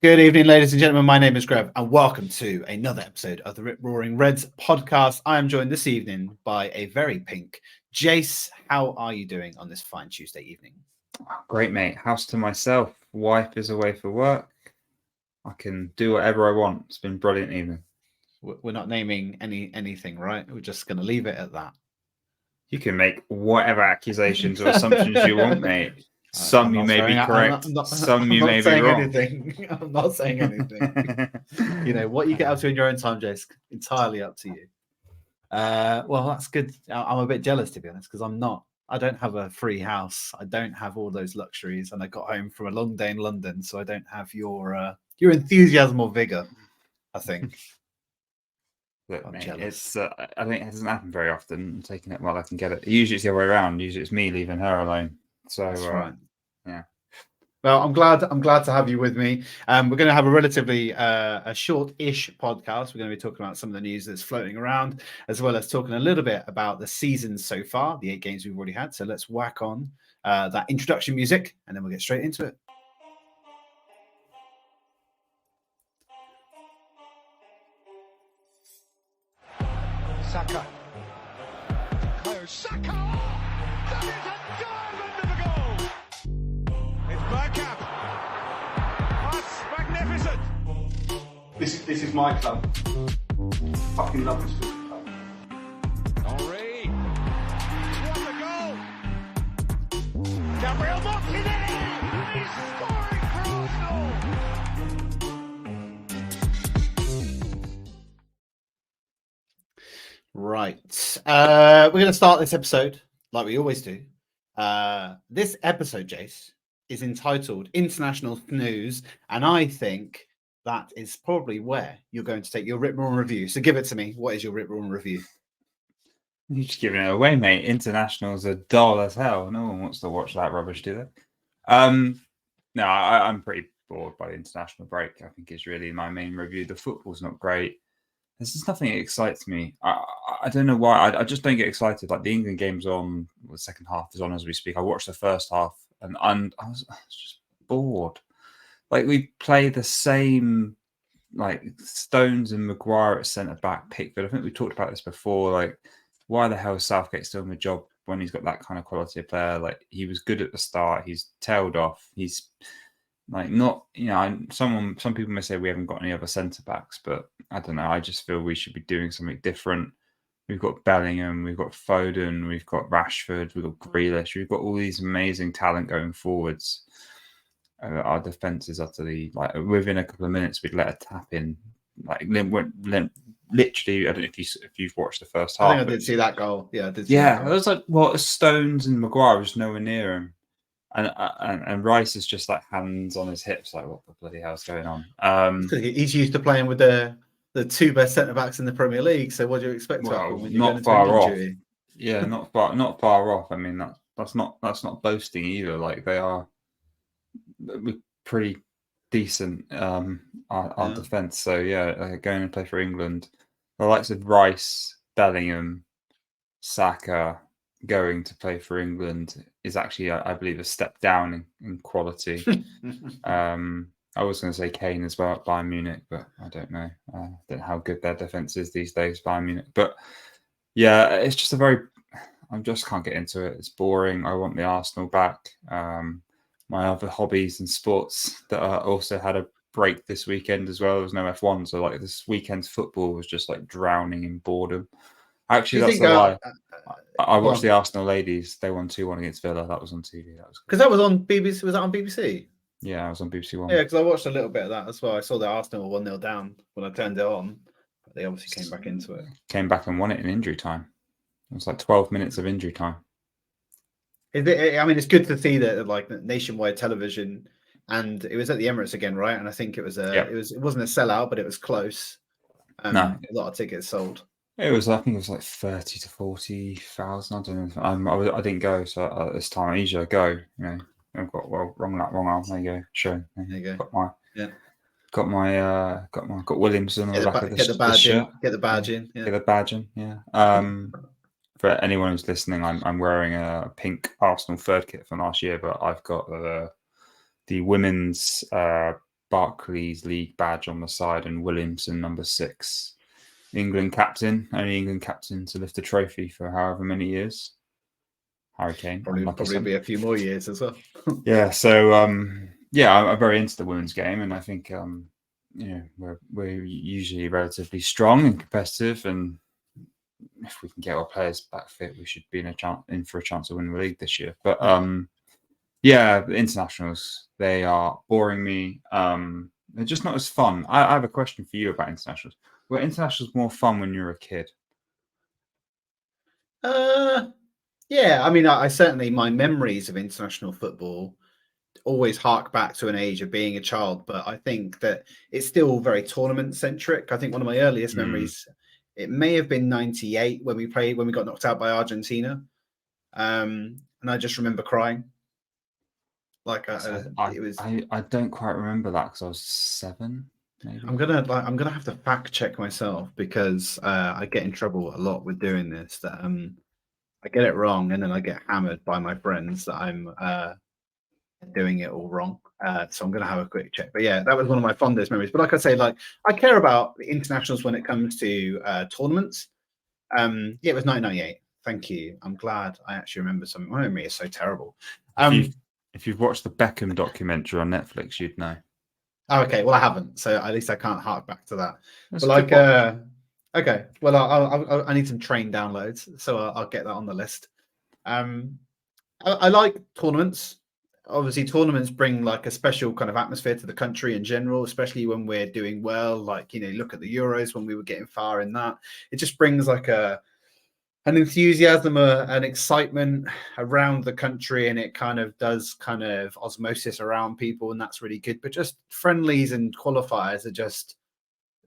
Good evening, ladies and gentlemen. My name is Grev, and welcome to another episode of the Rip Roaring Reds podcast. I am joined this evening by a very pink Jace. How are you doing on this fine Tuesday evening? Great, mate. House to myself. Wife is away for work. I can do whatever I want. It's been a brilliant evening. We're not naming anything, right? We're just going to leave it at that. You can make whatever accusations or assumptions you want, mate. Some you may be correct. Some you may be wrong. I'm not saying anything. You know what you get up to in your own time, Jace. Entirely up to you. Well, that's good. I'm a bit jealous, to be honest, because I don't have a free house. I don't have all those luxuries, and I got home from a long day in London, so I don't have your enthusiasm or vigor. I think. Look, mate, it's I think it doesn't happen very often. I'm taking it while I can get it. Usually it's the other way around. Usually it's me leaving her alone. So that's right. Yeah. Well, I'm glad to have you with me. We're going to have a relatively a short-ish podcast. We're going to be talking about some of the news that's floating around, as well as talking a little bit about the season so far, the 8 games we've already had. So let's whack on that introduction music, and then we'll get straight into it. Saka. Saka! That is a diamond of a goal! It's Bergkamp. That's magnificent! This is my club. Fucking love this football club. Henri! What a goal! Gabriel Martinelli! He's scoring for Arsenal! Right. We're going to start this episode like we always do. This episode, Jace, is entitled International Snooze, and I think that is probably where you're going to take your Rip Roaring review. So give it to me. What is your Rip Roaring review? You're just giving it away, mate. Internationals are dull as hell. No one wants to watch that rubbish, do they? No, I'm pretty bored by the international break. I think is really my main review. The football's not great. There's just nothing that excites me. I don't know why. I just don't get excited. Like the England game's on, the second half is on as we speak. I watched the first half and I was just bored. Like we play the same, like Stones and Maguire at centre back, Pickford. I think we talked about this before. Like, why the hell is Southgate still in the job when he's got that kind of quality of player? Like he was good at the start. He's tailed off. He's like not, some people may say we haven't got any other centre backs, but I don't know. I just feel we should be doing something different. We've got Bellingham, we've got Foden, we've got Rashford, we've got Grealish, we've got all these amazing talent going forwards. Our defence is utterly like within a couple of minutes we'd let a tap in. Like literally, I don't know if you've watched the first half. I think I did see that goal. Yeah, I did. Yeah, it was like Stones and Maguire was nowhere near him. And Rice is just like hands on his hips, like what the bloody hell's going on? He's used to playing with the 2 best centre backs in the Premier League. So what do you expect to happen when you not far off? Yeah, not far off. I mean that's not boasting either. Like they are pretty decent. Our defence. So yeah, going and play for England. The likes of Rice, Bellingham, Saka going to play for England is actually, I believe, a step down in quality. I was going to say Kane as well at Bayern Munich, but I don't know. I don't know how good their defense is these days, Bayern Munich. But yeah, it's just I just can't get into it. It's boring. I want the Arsenal back. My other hobbies and sports that also had a break this weekend as well. There was no F1, so like this weekend's football was just like drowning in boredom. Actually, that's a lie. I watched the Arsenal ladies. They won 2-1 against Villa. That was on TV. That was because that was on BBC. Was that on BBC? Yeah, I was on BBC One. Yeah, because I watched a little bit of that as well. I saw that Arsenal were 1-0 down when I turned it on. But they obviously came back into it. Came back and won it in injury time. It was like 12 minutes of injury time. I mean, it's good to see that like nationwide television, and it was at the Emirates again, right? And I think it was it wasn't a sellout, but it was close. No, a lot of tickets sold. I think it was like 30 to 40,000. I don't know. I didn't go, so at this time I usually go. I've got wrong arm. There you go. Sure. There you go. Got Williamson on the back of the shirt. Get the badge in. Yeah. Get the badge in. Yeah. For anyone who's listening, I'm wearing a pink Arsenal third kit from last year, but I've got the women's Barclays League badge on the side, and Williamson number 6, England captain, only England captain to lift a trophy for however many years. Harry Kane, Probably be a few more years as well. Yeah, so I'm very into the women's game, and I think we're usually relatively strong and competitive, and if we can get our players back fit, we should be in for a chance to win the league this year. But the internationals, they are boring me. They're just not as fun. I have a question for you about internationals. Were internationals more fun when you were a kid? Yeah, I mean, I certainly, my memories of international football always hark back to an age of being a child, but I think that it's still very tournament centric. I think one of my earliest memories, it may have been 98 when we got knocked out by Argentina. And I just remember crying. Like it was. I don't quite remember that because I was 7. Maybe. I'm gonna have to fact check myself because I get in trouble a lot with doing this. That I get it wrong and then I get hammered by my friends that I'm doing it all wrong. So I'm gonna have a quick check. But yeah, that was one of my fondest memories. But like I say, like I care about the internationals when it comes to tournaments. Yeah, it was 1998. Thank you. I'm glad I actually remember something. My memory is so terrible. If you've watched the Beckham documentary on Netflix, you'd know. Oh, okay, well I haven't, so at least I can't hark back to that. But like, okay, well I need some train downloads, so I'll get that on the list. I like tournaments. Obviously, tournaments bring like a special kind of atmosphere to the country in general, especially when we're doing well. Like, look at the Euros when we were getting far in that. It just brings like an enthusiasm, an excitement around the country, and it kind of does kind of osmosis around people, and that's really good. But just friendlies and qualifiers are just,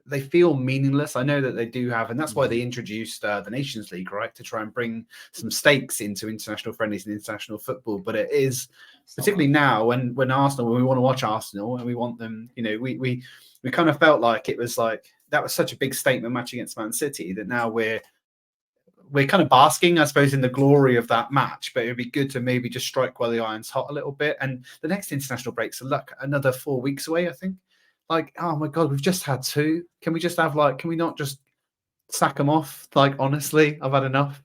they feel meaningless. I know that they do have, and that's why they introduced the Nations League, right, to try and bring some stakes into international friendlies and international football. But it is particularly now when Arsenal, when we want to watch Arsenal and we want them, we kind of felt like it was like that was such a big statement match against Man City that now we're kind of basking, I suppose, in the glory of that match, but it'd be good to maybe just strike while the iron's hot a little bit. And the next international break's another 4 weeks away, I think. Like, oh my God, we've just had 2. Can we just have can we not just sack them off? Like, honestly, I've had enough.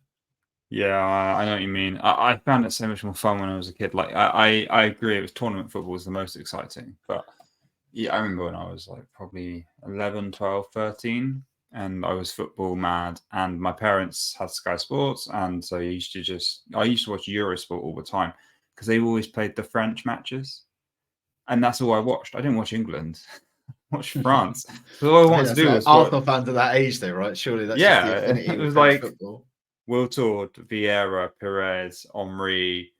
Yeah, I know what you mean. I found it so much more fun when I was a kid. Like, I agree, it was tournament football was the most exciting. But yeah, I remember when I was like probably 11, 12, 13, and I was football mad, and my parents had Sky Sports, and so I used to watch Eurosport all the time because they always played the French matches, and that's all I watched. I didn't watch England. Watch France. So all I wanted to do was Arsenal fans at that age, though, right? Surely that's just the affinity. It was like football. Wiltord, Vieira, Perez, Henry.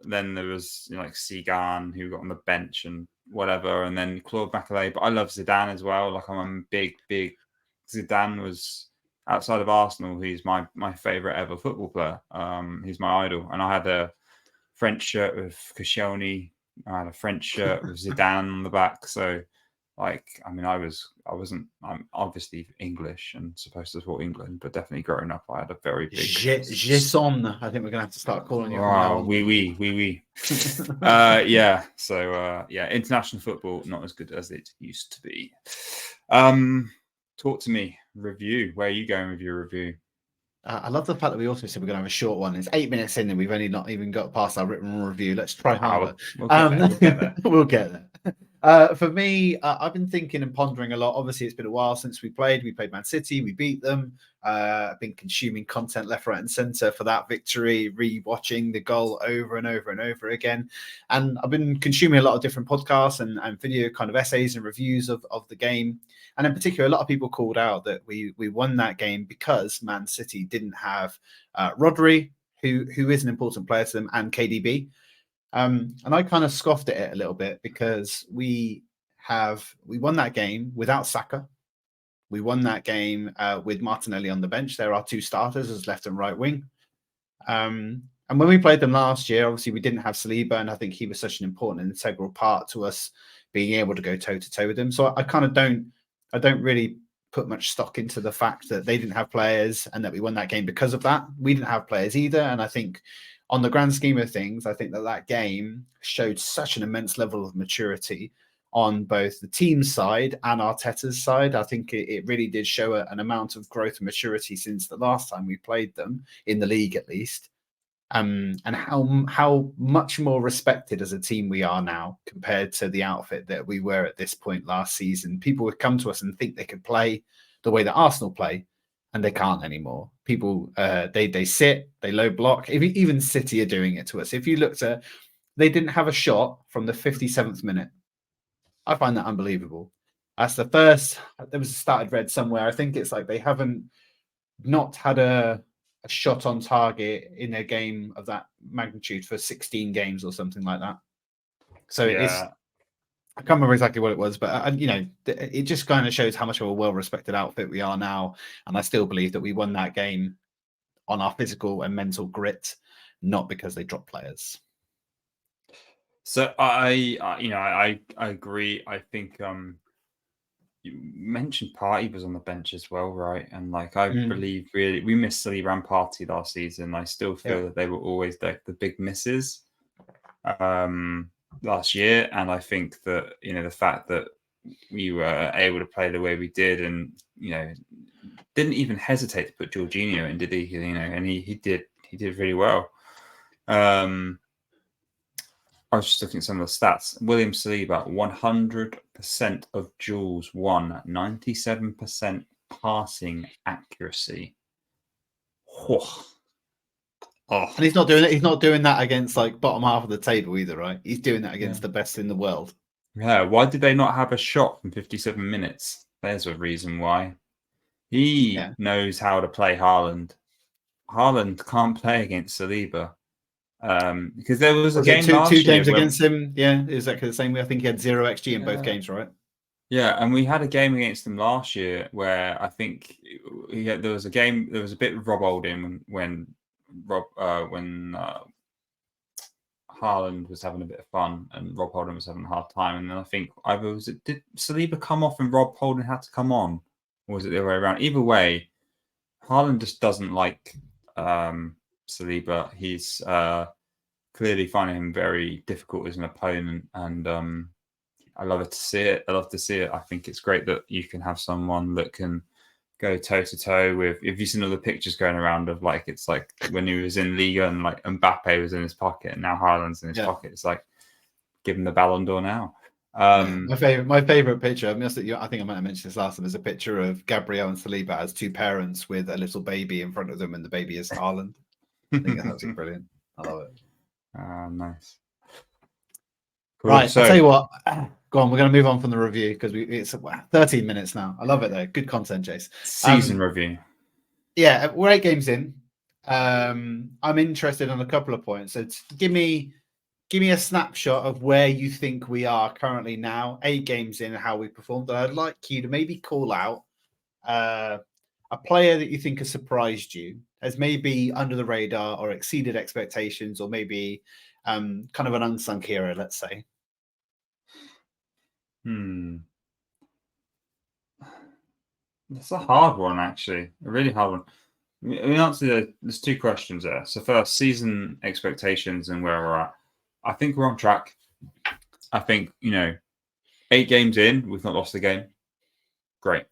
Then there was like Segan who got on the bench and whatever, and then Claude Makélélé. But I love Zidane as well. Like, I'm a big Zidane was, outside of Arsenal, he's my favorite ever football player. He's my idol, and I had a French shirt with Koscielny. I had a French shirt with Zidane on the back. So, like, I mean, I'm obviously English and supposed to support England, but definitely growing up, I had a very big. Jason, I think we're gonna have to start calling you. Wow, oui. Yeah. So, international football not as good as it used to be. Talk to me. Review. Where are you going with your review? I love the fact that we also said we're going to have a short one. It's 8 minutes in and we've only not even got past our written review. Let's try harder. We'll get there. We'll get there. For me, I've been thinking and pondering a lot. Obviously, it's been a while since we played. We played Man City. We beat them. I've been consuming content left, right, and centre for that victory, re-watching the goal over and over and over again. And I've been consuming a lot of different podcasts and video kind of essays and reviews of the game. And in particular, a lot of people called out that we won that game because Man City didn't have Rodri, who is an important player to them, and KDB. And I kind of scoffed at it a little bit because we won that game without Saka. We won that game with Martinelli on the bench. There are 2 starters as left and right wing. And when we played them last year, obviously we didn't have Saliba, and I think he was such an important and integral part to us being able to go toe to toe with them. So I kind of don't really put much stock into the fact that they didn't have players and that we won that game because of that. We didn't have players either. And I think on the grand scheme of things, I think that game showed such an immense level of maturity on both the team side and Arteta's side. I think it really did show an amount of growth and maturity since the last time we played them in the league, at least. And how much more respected as a team we are now compared to the outfit that we were at this point last season. People would come to us and think they could play the way that Arsenal play, and they can't anymore. People they sit, they low block. Even City are doing it to us. If you looked at, they didn't have a shot from the 57th minute. I find that unbelievable. That's the first. There was a started red somewhere. I think it's like they haven't not had a shot on target in a game of that magnitude for 16 games or something like that. So it's, I can't remember exactly what it was, but it just kind of shows how much of a well-respected outfit we are now. And I still believe that we won that game on our physical and mental grit, not because they dropped players. So I agree. I think you mentioned Partey was on the bench as well, right? And like I believe really we missed Saliba and Partey last season. I still feel that they were always the big misses last year, and I think that the fact that we were able to play the way we did, and didn't even hesitate to put Jorginho in, did he? And he did really well. I was just looking at some of the stats. William Saliba, 100% of duels won, 97% passing accuracy. Oh. And he's not doing it. He's not doing that against like bottom half of the table either, right? He's doing that against the best in the world. Yeah. Why did they not have a shot from 57 minutes? There's a reason why. He knows how to play Haaland. Haaland can't play against Saliba. Because there was a game last year. 2 games against him. Yeah, exactly the same way. I think he had 0 XG in both games, right? Yeah, and we had a game against them last year where I think there was a bit of Rob Holding when Haaland was having a bit of fun and Rob Holding was having a hard time. And then I think did Saliba come off and Rob Holding had to come on? Or was it the other way around? Either way, Haaland just doesn't like Saliba. He's clearly finding him very difficult as an opponent, and I love to see it. I think it's great that you can have someone that can go toe to toe with. If you've seen all the pictures going around of like it's like when he was in Liga and like Mbappe was in his pocket, and now Haaland's in his pocket. It's like give him the Ballon d'Or now. My favorite picture. I think I might have mentioned this last time. There's a picture of Gabriel and Saliba as 2 parents with a little baby in front of them, and the baby is Haaland. I think that's absolutely brilliant. I love it. Nice. Cool. Right, so, I'll tell you what. Go on, we're going to move on from the review because it's 13 minutes now. I love it though. Good content, Jace. Season review. Yeah, we're 8 games in. I'm interested on a couple of points. So give me a snapshot of where you think we are currently now, 8 games in, and how we performed. And I'd like you to maybe call out a player that you think has surprised you, as maybe under the radar or exceeded expectations, or maybe kind of an unsung hero, let's say. That's a hard one, actually. A really hard one. There's 2 questions there. So first, season expectations and where we're at. I think we're on track. I think 8 games in, we've not lost a game. Great.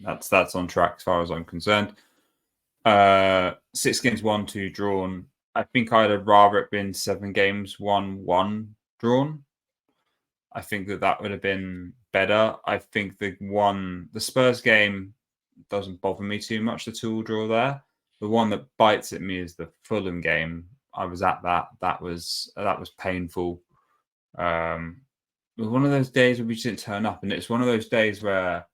That's on track as far as I'm concerned. 6 games won, 2 drawn. I think I'd have rather it been 7 games won, 1 drawn. I think that would have been better. I think the Spurs game doesn't bother me too much, the 2 draw there. The one that bites at me is the Fulham game. I was at that. That was painful. It was one of those days where we just didn't turn up, and it's one of those days where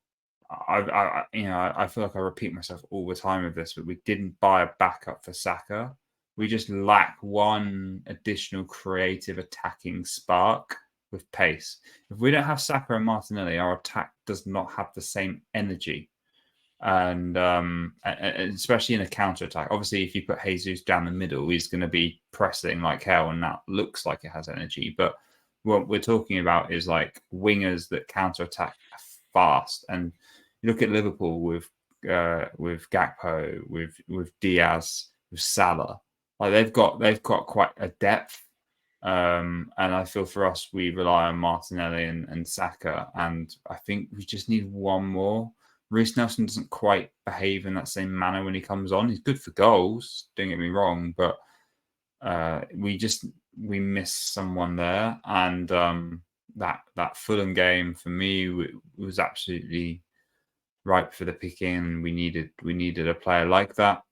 I feel like I repeat myself all the time with this, but we didn't buy a backup for Saka. We just lack one additional creative attacking spark with pace. If we don't have Saka and Martinelli, our attack does not have the same energy. And especially in a counter attack. Obviously, if you put Jesus down the middle, he's going to be pressing like hell, and that looks like it has energy. But what we're talking about is like wingers that counter attack fast. And you look at Liverpool with Gakpo, with Diaz, with Salah. Like they've got quite a depth. And I feel for us, we rely on Martinelli and Saka, and I think we just need one more. Reece Nelson doesn't quite behave in that same manner when he comes on. He's good for goals, don't get me wrong, but we miss someone there. And that Fulham game for me was absolutely ripe for the picking. We needed a player like that.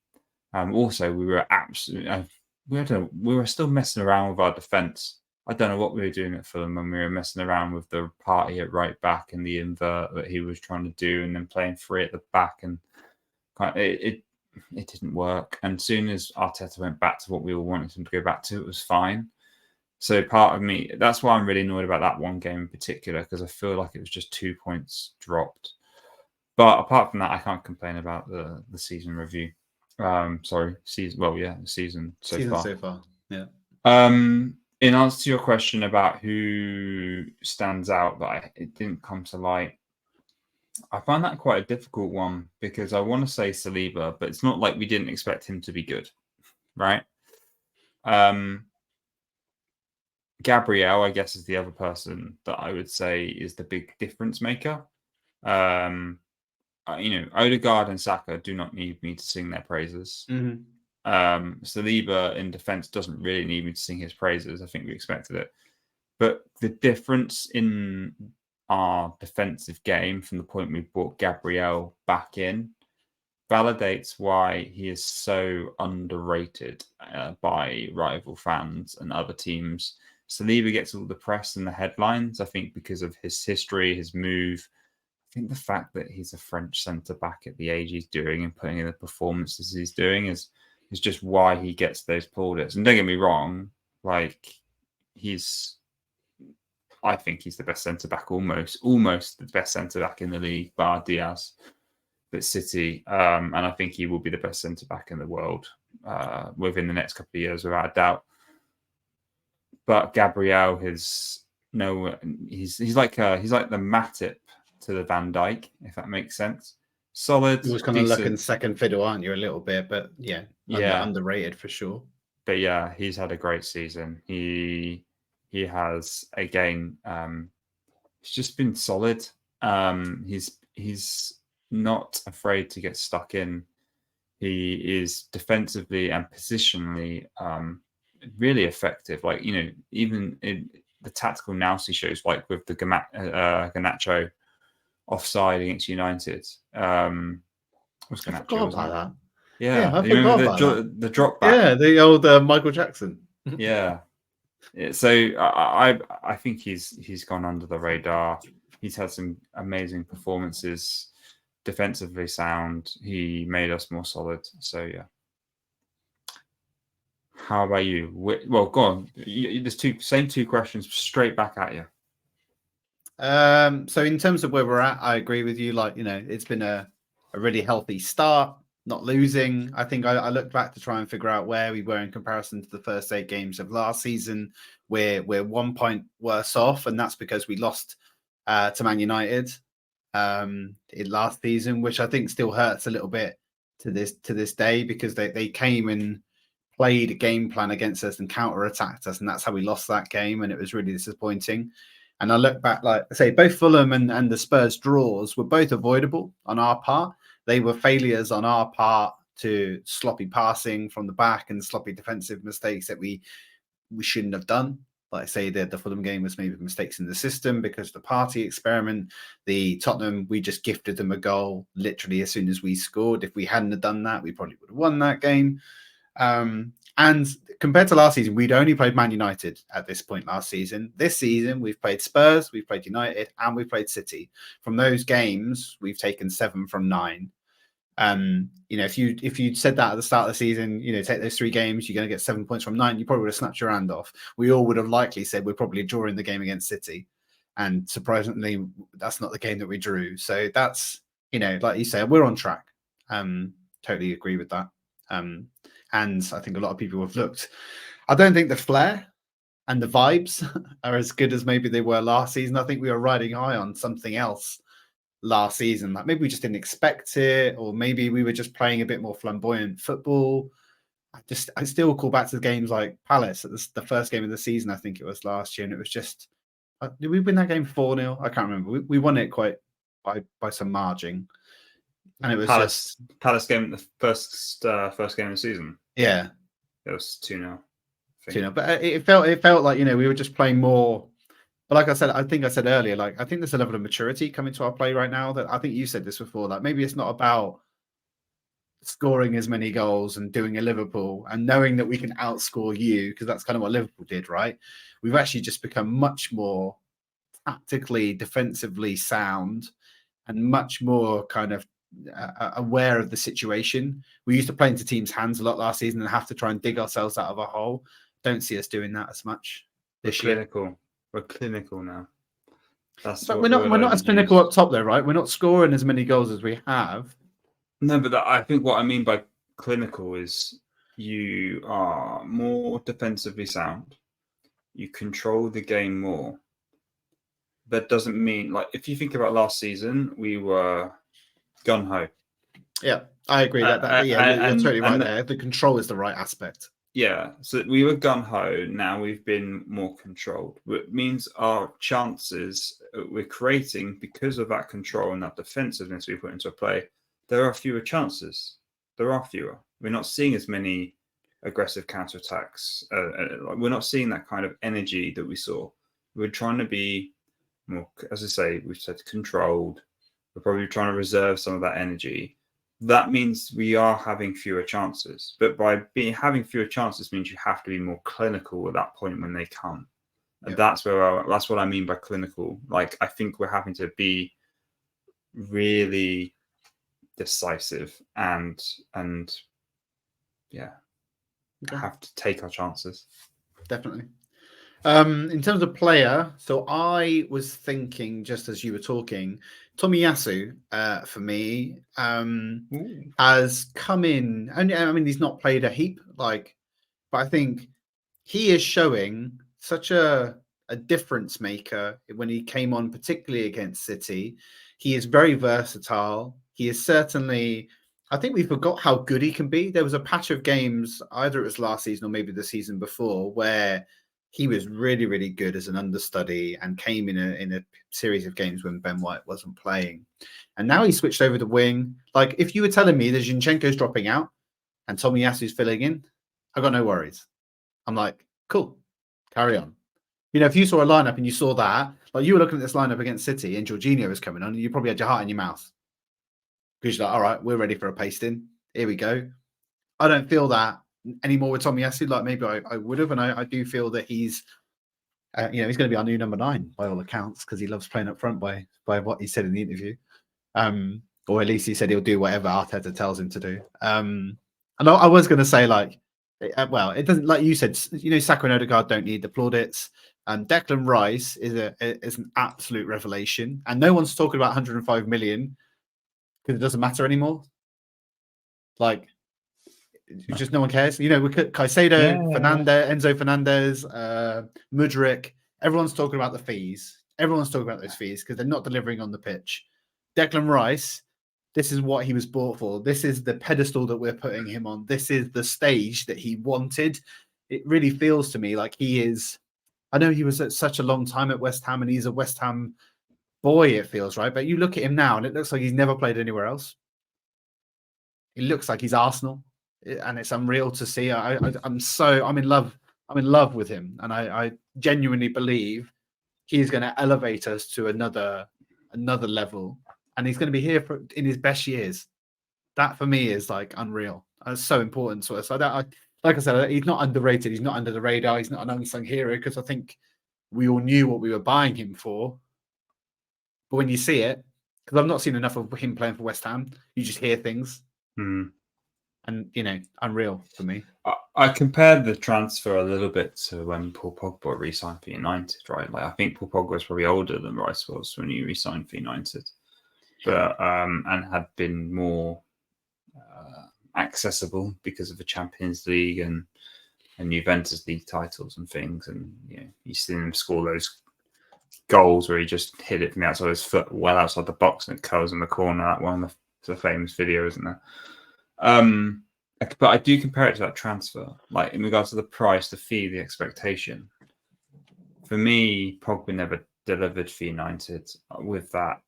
Also, we were absolutely we were still messing around with our defence. I don't know what we were doing at Fulham when we were messing around with the party at right back and the invert that he was trying to do, and then playing three at the back, and it didn't work. And soon as Arteta went back to what we all wanted him to go back to, it was fine. So part of me, that's why I'm really annoyed about that one game in particular, because I feel like it was just 2 points dropped. But apart from that, I can't complain about the season review. Season. Well, yeah, the season so far. Yeah. In answer to your question about who stands out, that it didn't come to light, I find that quite a difficult one, because I want to say Saliba, but it's not like we didn't expect him to be good, right? Gabriel, I guess, is the other person that I would say is the big difference maker. Odegaard and Saka do not need me to sing their praises. Mm-hmm. Saliba in defense doesn't really need me to sing his praises. I think we expected it. But the difference in our defensive game from the point we brought Gabriel back in validates why he is so underrated by rival fans and other teams. Saliba gets all the press and the headlines, I think, because of his history, his move. I think the fact that he's a French centre-back at the age he's doing and putting in the performances he's doing is just why he gets those plaudits. And don't get me wrong, like, I think he's the best centre-back, almost the best centre-back in the league, bar Diaz, but City. And I think he will be the best centre-back in the world within the next couple of years, without a doubt. But Gabriel he's like the Matip to the Van Dijk, if that makes sense. Solid. He was kind of looking second fiddle, aren't you, a little bit? But yeah, underrated for sure. But yeah, he's had a great season. He has, again, he's just been solid. He's not afraid to get stuck in. He is defensively and positionally really effective. Like, even in the tactical nous he shows, like with the Garnacho offside against United. What's Garnacho? I forgot about that. Yeah, I forgot about the drop back. Yeah, the old Michael Jackson. Yeah. So I think he's gone under the radar. He's had some amazing performances, defensively sound. He made us more solid. So yeah. How about you? Well, go on. There's two questions straight back at you. So in terms of where we're at, I agree with you. Like, it's been a really healthy start, not losing. I think I looked back to try and figure out where we were in comparison to the first 8 games of last season. We're 1 point worse off, and that's because we lost to Man United in last season, which I think still hurts a little bit to this day, because they came and played a game plan against us and counter-attacked us, and that's how we lost that game, and it was really disappointing. And I look back, like I say, both Fulham and the Spurs draws were both avoidable on our part. They were failures on our part to sloppy passing from the back and sloppy defensive mistakes that we shouldn't have done. Like I say, the Fulham game was maybe mistakes in the system because of the party experiment. The Tottenham, we just gifted them a goal literally as soon as we scored. If we hadn't have done that, we probably would have won that game. And compared to last season, we'd only played Man United at this point last season. This season, we've played Spurs, we've played United, and we've played City. From those games, we've taken 7 from 9. If you'd said that at the start of the season, take those 3 games, you're going to get 7 points from 9, you probably would have snapped your hand off. We all would have likely said we're probably drawing the game against City. And surprisingly, that's not the game that we drew. So that's, like you say, we're on track. Totally agree with that. And I think a lot of people have looked. I don't think the flair and the vibes are as good as maybe they were last season. I think we were riding high on something else last season. Like maybe we just didn't expect it, or maybe we were just playing a bit more flamboyant football. I still call back to the games like Palace at the first game of the season. I think it was last year, and it was just did we win that game 4-0? I can't remember. We won it quite by some margin, and it was Palace game, the first game of the season. Yeah, it was 2-0. 2-0, but it felt like we were just playing more. But like I said, I think I said earlier, like I think there's a level of maturity coming to our play right now that I think you said this before. Like maybe it's not about scoring as many goals and doing a Liverpool and knowing that we can outscore you, because that's kind of what Liverpool did, right? We've actually just become much more tactically, defensively sound and much more kind of aware of the situation. We used to play into teams' hands a lot last season and have to try and dig ourselves out of a hole. Don't see us doing that as much this year. We're clinical now. But we're not as clinical up top though, right? We're not scoring as many goals as we have. No, but I think what I mean by clinical is you are more defensively sound. You control the game more. That doesn't mean, like, if you think about last season, we were gun-ho. Yeah, I agree. You're totally right there. The control is the right aspect. Yeah, so we were gun-ho. Now we've been more controlled. It means our chances we're creating, because of that control and that defensiveness we put into play, there are fewer chances. There are fewer. We're not seeing as many aggressive counterattacks. We're not seeing that kind of energy that we saw. We're trying to be more, as I say, we've said controlled. We're probably trying to reserve some of that energy. That means we are having fewer chances. But by having fewer chances means you have to be more clinical at that point when they come. And that's what I mean by clinical. Like, I think we're having to be really decisive and have to take our chances. Definitely. In terms of player, so I was thinking, just as you were talking, Tomiyasu for me has come in, and I mean he's not played a heap, but I think he is showing such a difference maker when he came on, particularly against City. He is very versatile. He is certainly, I think we forgot how good he can be. There was a patch of games, either it was last season or maybe the season before, where he was really, really good as an understudy and came in a series of games when Ben White wasn't playing. And now he switched over to wing. Like, if you were telling me that Zinchenko's dropping out and Tomiyasu's filling in, I got no worries. I'm like, cool, carry on. If you saw a lineup and you saw that, like you were looking at this lineup against City and Jorginho was coming on, and you probably had your heart in your mouth. Because you're like, all right, we're ready for a pasting. Here we go. I don't feel that anymore with Tomiyasu, like maybe I would have, and I do feel that he's he's going to be our new number 9 by all accounts, because he loves playing up front by what he said in the interview, or at least he said he'll do whatever Arteta tells him to do. And I was going to say, like, well, it doesn't, like you said, Saka and Odegaard don't need the plaudits. Declan Rice is an absolute revelation, and no one's talking about 105 million because it doesn't matter anymore. Like, just no one cares. We could Caicedo, Enzo Fernandez, Mudryk. Everyone's talking about the fees. Everyone's talking about those fees because they're not delivering on the pitch. Declan Rice, this is what he was bought for. This is the pedestal that we're putting him on. This is the stage that he wanted. It really feels to me like he is. I know he was at such a long time at West Ham and he's a West Ham boy, it feels, right? But you look at him now and it looks like he's never played anywhere else. It looks like he's Arsenal. And it's unreal to see. I'm in love with him, and I genuinely believe he's going to elevate us to another level, and he's going to be here in his best years. That for me is like unreal. It's so important to us. Like I said, he's not underrated. He's not under the radar. He's not an unsung hero, because I think we all knew what we were buying him for. But when you see it, because I've not seen enough of him playing for West Ham, you just hear things. And, unreal for me. I compared the transfer a little bit to when Paul Pogba re-signed for United, right? Like, I think Paul Pogba was probably older than Rice was when he re-signed for United, but and had been more accessible because of the Champions League and Juventus League titles and things. And you've seen him score those goals where he just hit it from the outside of his foot, well outside the box, and it curls in the corner. That one of the famous videos, isn't there? But I do compare it to that transfer, like in regards to the price, the fee, the expectation. For me, Pogba never delivered for United with that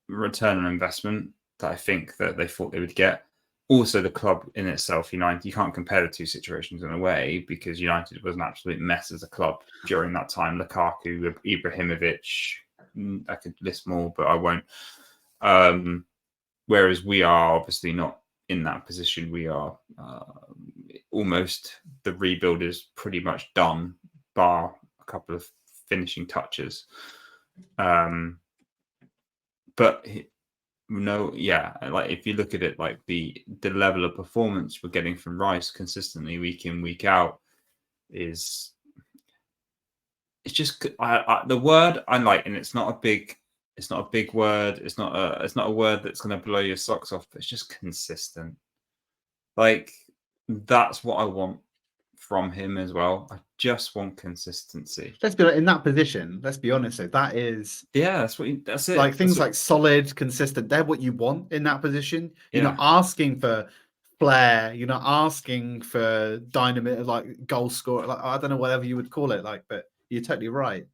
return on investment that I think that they thought they would get. Also, the club in itself, United, you can't compare the two situations in a way because United was an absolute mess as a club during that time. Lukaku, Ibrahimovic, I could list more, but I won't. Whereas we are obviously not in that position. We are almost, the rebuild is pretty much done, bar a couple of finishing touches. But no, yeah, like if you look at it, like the level of performance we're getting from Rice consistently week in, week out is, it's just the word I like, and it's not a big word. It's not a word that's going to blow your socks off. But it's just consistent. Like that's what I want from him as well. I just want consistency. Let's be in that position. Let's be honest. So that is, that's it. Like things like solid, consistent. They're what you want in that position. You're not asking for flair. You're not asking for dynamite, like goal score. Like I don't know, whatever you would call it. Like, but you're totally right.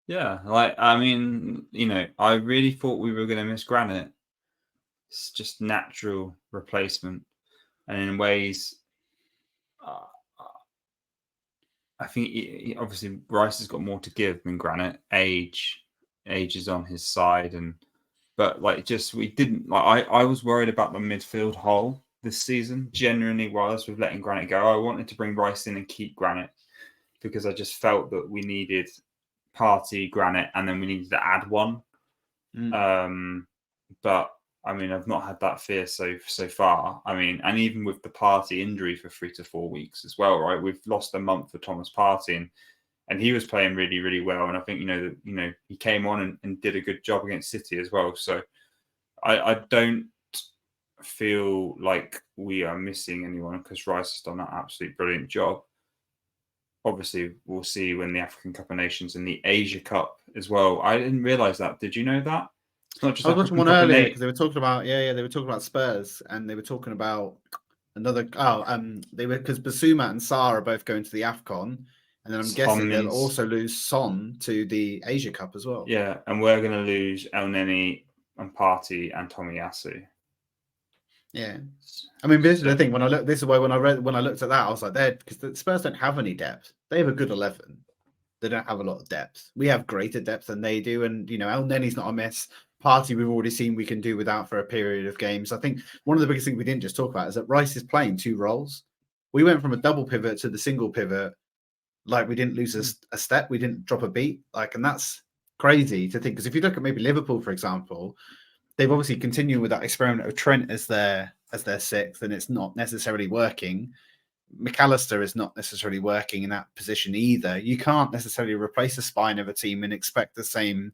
Yeah, like I mean, I really thought we were going to miss Granite. It's just natural replacement, and in ways, I think obviously Rice has got more to give than Granite. Age is on his side, but like we didn't like. I was worried about the midfield hole this season. Genuinely was with letting Granite go. I wanted to bring Rice in and keep Granite because I just felt that we needed Partey, Granite, and then we needed to add one. But I mean, I've not had that fear so far. I mean, and even with the Partey injury for 3 to 4 weeks as well, right? We've lost a month for Thomas Partey, and he was playing really, really well. And I think he came on and did a good job against City as well. So I don't feel like we are missing anyone because Rice has done that absolutely brilliant job. Obviously, we'll see when the African Cup of Nations and the Asia Cup as well. I didn't realize that. Did you know that? It's not just I was watching one earlier because they were talking about they were talking about Spurs and they were talking about another. They were because Basuma and Sarr are both going to the AFCON, and then I'm guessing they'll also lose Son to the Asia Cup as well. Yeah, and we're going to lose El Neni and Partey and Tomiyasu. Yeah, I mean, this is the thing. When I looked at that, I was like, because the Spurs don't have any depth. They have a good 11. They don't have a lot of depth. We have greater depth than they do, and El Neni's not a mess. Partey, we've already seen we can do without for a period of games. I think one of the biggest things we didn't just talk about is that Rice is playing 2 roles. We went from a double pivot to the single pivot, like we didn't lose a step, we didn't drop a beat, and that's crazy to think. Because if you look at maybe Liverpool, for example, they've obviously continued with that experiment of Trent as their 6th, and it's not necessarily working. McAllister is not necessarily working in that position either. You can't necessarily replace the spine of a team and expect the same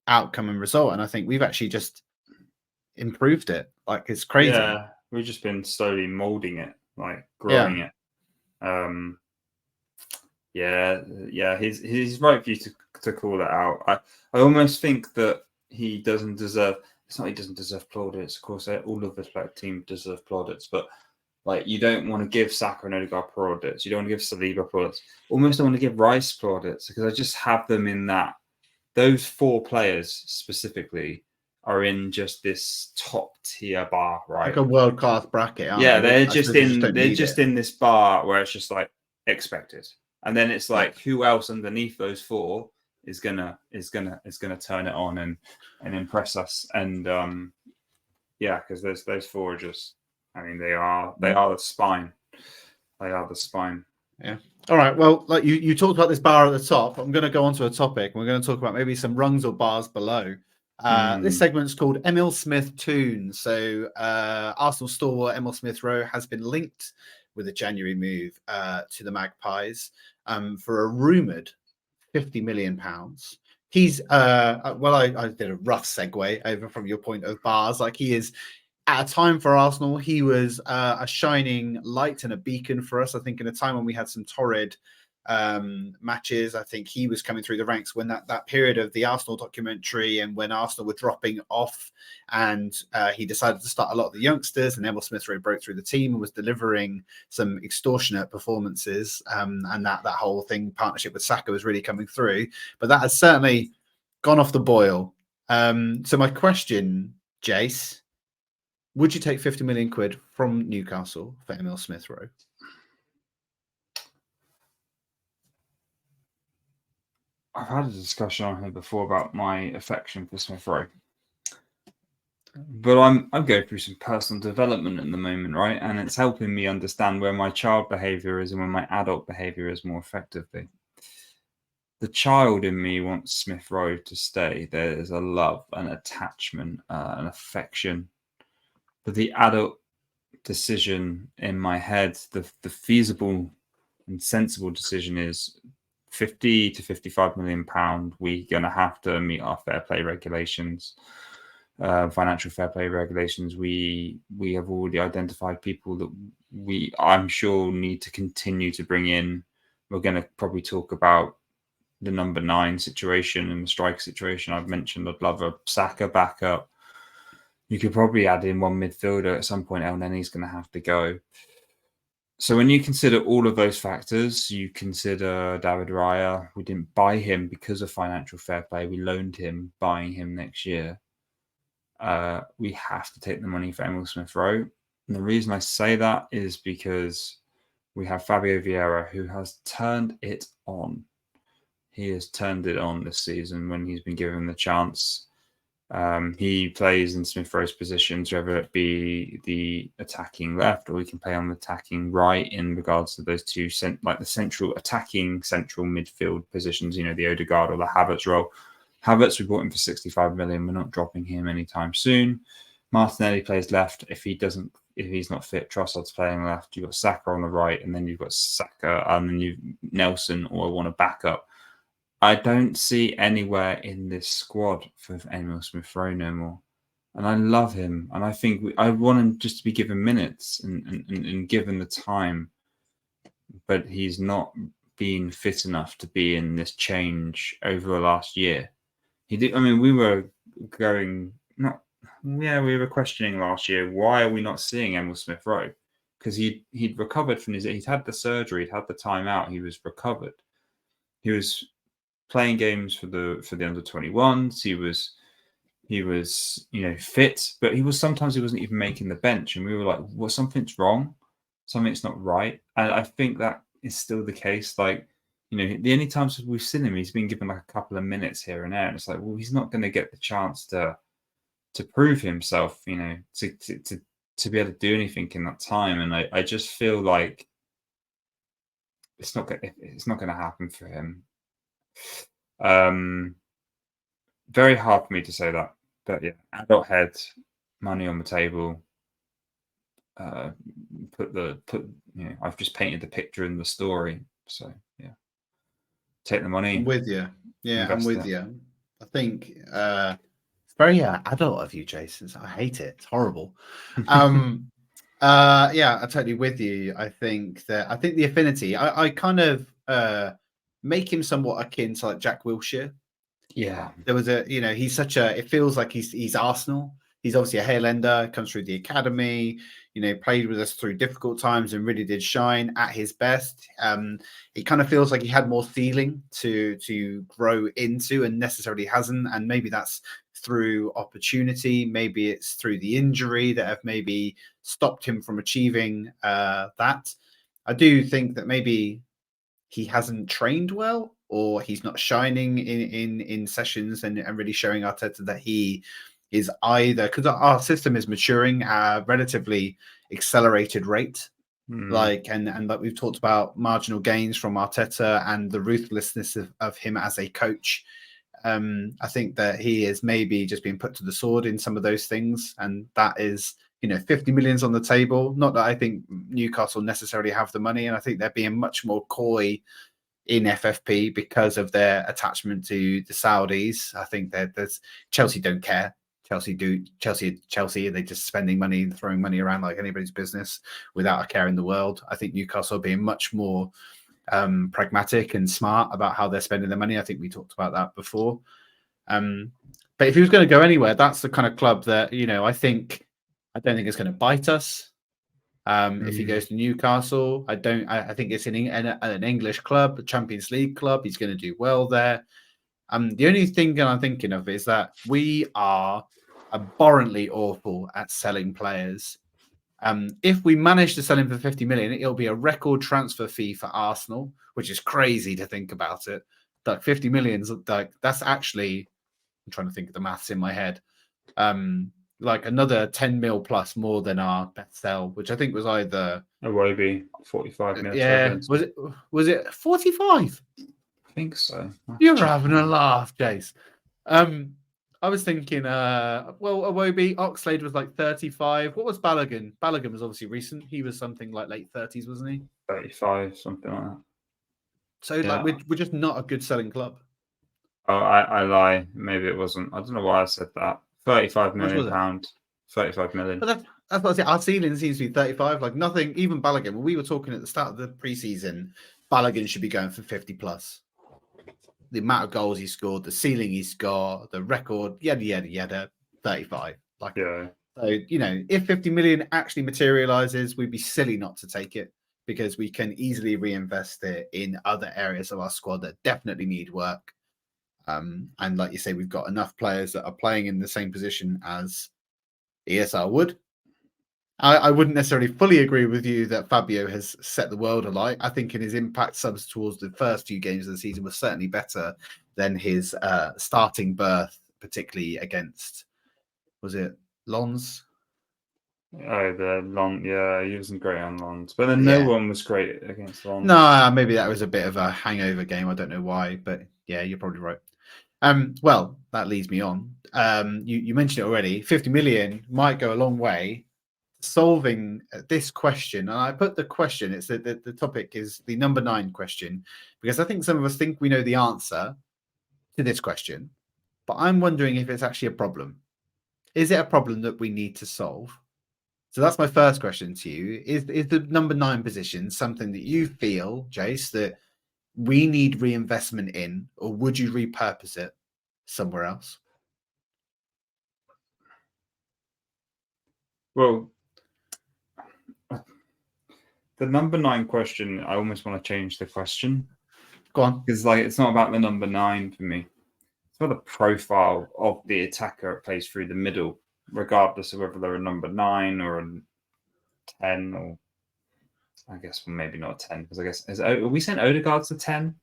outcome and result. And I think we've actually just improved it. Like it's crazy. Yeah, we've just been slowly molding it, like growing it. He's right for you to call that out. I almost think that he doesn't deserve. It's not he doesn't deserve plaudits. Of course, all of the team deserve plaudits, but like you don't want to give Saka and Odegaard plaudits. You don't want to give Saliba plaudits. Almost don't want to give Rice plaudits because I just have them in that. Those 4 players specifically are in just this top tier bar, right? Like a world class bracket. They're just in this bar where it's just like expected, and then it's like who else underneath those 4 is gonna turn it on and impress us, and because those 4 are just. I mean, they are the spine. They are the spine. Yeah. All right. Well, like you talked about this bar at the top. I'm going to go on to a topic. We're going to talk about maybe some rungs or bars below. This segment's called Emil Smith Toon. So Arsenal stalwart Emil Smith Rowe has been linked with a January move to the Magpies for a rumoured £50 million. He's I did a rough segue over from your point of bars. Like he is. At a time for Arsenal, he was a shining light and a beacon for us. I think in a time when we had some torrid matches. I think he was coming through the ranks when that period of the Arsenal documentary and when Arsenal were dropping off, and he decided to start a lot of the youngsters, and Emil Smith Rowe broke through the team and was delivering some extortionate performances, and that whole thing, partnership with Saka, was really coming through. But that has certainly gone off the boil. So my question, Jace, would you take 50 million quid from Newcastle for Emil Smith Rowe? I've had a discussion on here before about my affection for Smith Rowe, but I'm going through some personal development at the moment, right? And it's helping me understand where my child behavior is and where my adult behavior is more effectively. The child in me wants Smith Rowe to stay. There's a love, an attachment, an affection. But the adult decision in my head, the feasible and sensible decision is 50 to 55 million pound. We're going to have to meet our fair play regulations, financial fair play regulations. We have already identified people that I'm sure need to continue to bring in. We're going to probably talk about the number 9 situation and the striker situation. I've mentioned I'd love a Saka backup. You could probably add in one midfielder at some point. El Neni's going to have to go. So when you consider all of those factors, you consider David Raya. We didn't buy him because of financial fair play. We loaned him, buying him next year. We have to take the money for Emil Smith Rowe. And the reason I say that is because we have Fabio Vieira, who has turned it on. He has turned it on this season when he's been given the chance. He plays in Smith Rowe's positions, whether it be the attacking left or he can play on the attacking right in regards to those two, like the central attacking central midfield positions, you know, the Odegaard or the Havertz role. Havertz, we bought him for 65 million. We're not dropping him anytime soon. Martinelli plays left. If he's not fit, Trossard's playing left. You've got Saka on the right, and then you've got Saka, and then you've Nelson, or I want to back up. I don't see anywhere in this squad for Emil Smith Rowe no more. And I love him. And I think I want him just to be given minutes and given the time. But he's not been fit enough to be in this change over the last year. We were questioning last year, why are we not seeing Emil Smith Rowe? Because he'd recovered from he'd had the surgery, he'd had the time out, he was recovered. He was playing games for the under 21s. He was fit, but sometimes he wasn't even making the bench, and we were like, well, something's wrong, something's not right. And I think that is still the case. Like, the only times we've seen him, he's been given like a couple of minutes here and there, and it's like, well, he's not going to get the chance to prove himself, to be able to do anything in that time. And I just feel like it's not going to happen for him. Very hard for me to say that, but yeah, adult head, money on the table. I've just painted the picture in the story, so yeah, take the money. I'm with you. Yeah, I'm with you. I think it's very adult of you, Jason. I hate it. It's horrible. Yeah, I'm totally with you. I think the affinity. I kind of make him somewhat akin to like Jack Wilshere. Yeah, there was he's such a. It feels like he's Arsenal. He's obviously a Haylender, comes through the academy. Played with us through difficult times and really did shine at his best. It kind of feels like he had more ceiling to grow into and necessarily hasn't. And maybe that's through opportunity. Maybe it's through the injury that have maybe stopped him from achieving that. I do think that maybe he hasn't trained well, or he's not shining in sessions and really showing Arteta that he is either, because our system is maturing at a relatively accelerated rate. Like we've talked about marginal gains from Arteta and the ruthlessness of him as a coach. I think that he is maybe just being put to the sword in some of those things, and that is 50 million's on the table. Not that I think Newcastle necessarily have the money, and I think they're being much more coy in FFP because of their attachment to the Saudis. I think that Chelsea don't care. Chelsea, they're just spending money, throwing money around like anybody's business without a care in the world. I think Newcastle are being much more pragmatic and smart about how they're spending their money. I think we talked about that before. But if he was going to go anywhere, that's the kind of club that, I don't think it's going to bite us. If he goes to Newcastle, I think it's an English club, a Champions League club. He's going to do well there. The only thing that I'm thinking of is that we are abhorrently awful at selling players. If we manage to sell him for 50 million, it'll be a record transfer fee for Arsenal, which is crazy to think about it. Like 50 million, like that's actually, I'm trying to think of the maths in my head. Like another 10 mil plus more than our best sell, which I think was either Iwobi 45 mil. Yeah, was it 45? I think so. You're having a laugh, Jace. I was thinking, Iwobi, Oxlade was like 35. What was Balogun? Balogun was obviously recent. He was something like late 30s, wasn't he? 35, something like that. So like we're just not a good selling club. Oh, I lie. Maybe it wasn't. I don't know why I said that. 35 million pound. 35 million. But that's what I say. Our ceiling seems to be 35. Like nothing, even Balogun. When we were talking at the start of the preseason, Balogun should be going for 50 plus. The amount of goals he scored, the ceiling he's got, the record, yada, 35. Like, yeah. So, if 50 million actually materializes, we'd be silly not to take it because we can easily reinvest it in other areas of our squad that definitely need work. And like you say, we've got enough players that are playing in the same position as ESR would. I wouldn't necessarily fully agree with you that Fabio has set the world alight. I think in his impact subs towards the first few games of the season was certainly better than his starting berth, particularly against, was it Lons? Oh, the Lons. Yeah, he wasn't great on Lons. But then no one was great against Lons. No, maybe that was a bit of a hangover game. I don't know why, but yeah, you're probably right. Well, that leads me on. You mentioned it already. 50 million might go a long way solving this question. And I put the question, it's the topic is the number 9 question, because I think some of us think we know the answer to this question, but I'm wondering if it's actually a problem. Is it a problem that we need to solve? So that's my first question to you. Is the number 9 position something that you feel, Jace, that we need reinvestment in, or would you repurpose it somewhere else? Well, the number 9 question, I almost want to change the question. Go on. Because it's not about the number 9 for me. It's about the profile of the attacker it plays through the middle, regardless of whether they're a number 9 or a 10, or I guess maybe not a 10, because I guess are we saying Odegaard's a 10?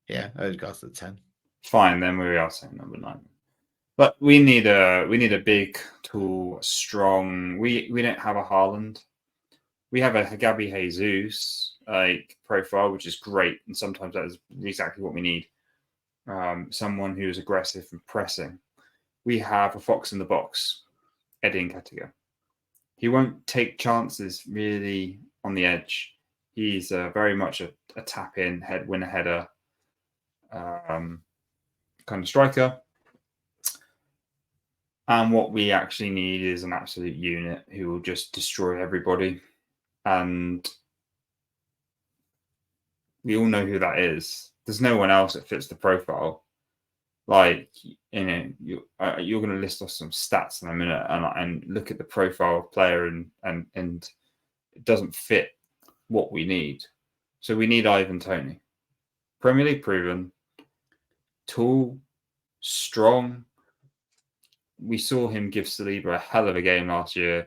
Yeah, Odegaard's a 10. Fine, then we are saying number 9. But we need a big, tall, strong. We don't have a Haaland. We have a Gabi Jesus profile, which is great, and sometimes that is exactly what we need. Someone who is aggressive and pressing. We have a fox in the box, Eddie Nketiah. He won't take chances really on the edge. He's very much a tap in, winner header kind of striker. And what we actually need is an absolute unit who will just destroy everybody. And we all know who that is. There's no one else that fits the profile. You're going to list off some stats in a minute and look at the profile of player and it doesn't fit what we need. So we need Ivan Toney. Premier League proven, tall, strong. We saw him give Saliba a hell of a game last year.